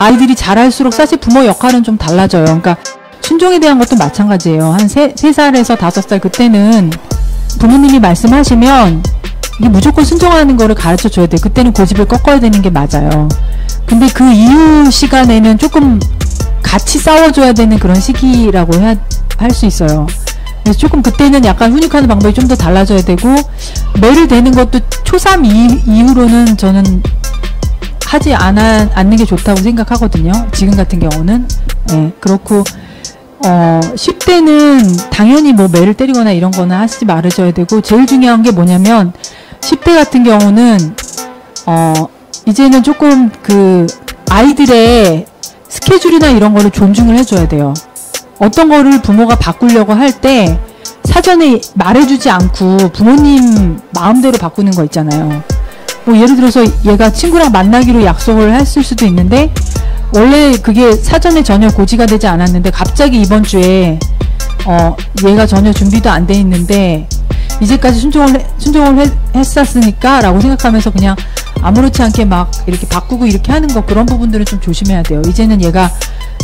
아이들이 자랄수록 사실 부모 역할은 좀 달라져요. 그러니까 순종에 대한 것도 마찬가지예요. 한 3살에서 5살 그때는 부모님이 말씀하시면 이게 무조건 순종하는 거를 가르쳐 줘야 돼. 그때는 고집을 꺾어야 되는 게 맞아요. 근데 그 이후 시간에는 조금 같이 싸워줘야 되는 그런 시기라고 할 수 있어요. 그래서 조금 그때는 약간 훈육하는 방법이 좀 더 달라져야 되고, 매를 대는 것도 초3 이후로는 저는 하지 않는 게 좋다고 생각하거든요. 지금 같은 경우는. 예, 그렇고 10대는 당연히 뭐 매를 때리거나 이런 거는 하지 말아줘야 되고, 제일 중요한 게 뭐냐면 10대 같은 경우는 이제는 조금 그 아이들의 스케줄이나 이런 거를 존중을 해줘야 돼요. 어떤 거를 부모가 바꾸려고 할 때 사전에 말해주지 않고 부모님 마음대로 바꾸는 거 있잖아요. 뭐 예를 들어서 얘가 친구랑 만나기로 약속을 했을 수도 있는데 원래 그게 사전에 전혀 고지가 되지 않았는데 갑자기 이번 주에 얘가 전혀 준비도 안 돼 있는데 이제까지 순종을 했었으니까 라고 생각하면서 그냥 아무렇지 않게 막 이렇게 바꾸고 이렇게 하는 거, 그런 부분들은 좀 조심해야 돼요. 이제는 얘가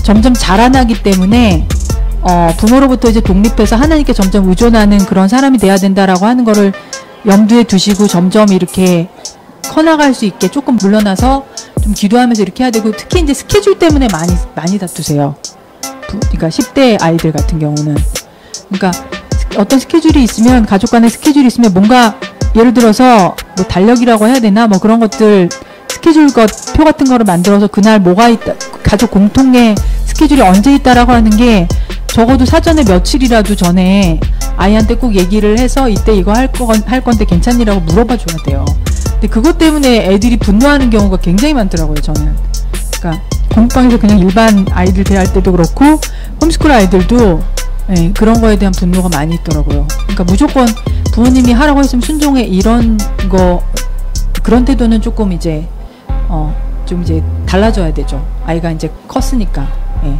점점 자라나기 때문에 부모로부터 이제 독립해서 하나님께 점점 의존하는 그런 사람이 돼야 된다라고 하는 거를 염두에 두시고 점점 이렇게 커나갈 수 있게 조금 물러나서 좀 기도하면서 이렇게 해야 되고, 특히 이제 스케줄 때문에 많이 다투세요. 그러니까 10대 아이들 같은 경우는. 그러니까 어떤 스케줄이 있으면, 가족 간의 스케줄이 있으면 뭔가 예를 들어서 뭐 달력이라고 해야 되나 뭐 그런 것들 스케줄 표 같은 거를 만들어서 그날 뭐가 있다, 가족 공통의 스케줄이 언제 있다라고 하는 게 적어도 사전에 며칠이라도 전에 아이한테 꼭 얘기를 해서 이때 이거 할 건데 괜찮니라고 물어봐 줘야 돼요. 근데 그것 때문에 애들이 분노하는 경우가 굉장히 많더라고요, 저는. 그러니까 공부방에서 그냥 일반 아이들 대할 때도 그렇고 홈스쿨 아이들도 네, 그런 거에 대한 분노가 많이 있더라고요. 그러니까 무조건 부모님이 하라고 했으면 순종해, 이런 거, 그런 태도는 조금 이제 좀 이제 달라져야 되죠. 아이가 이제 컸으니까. 예.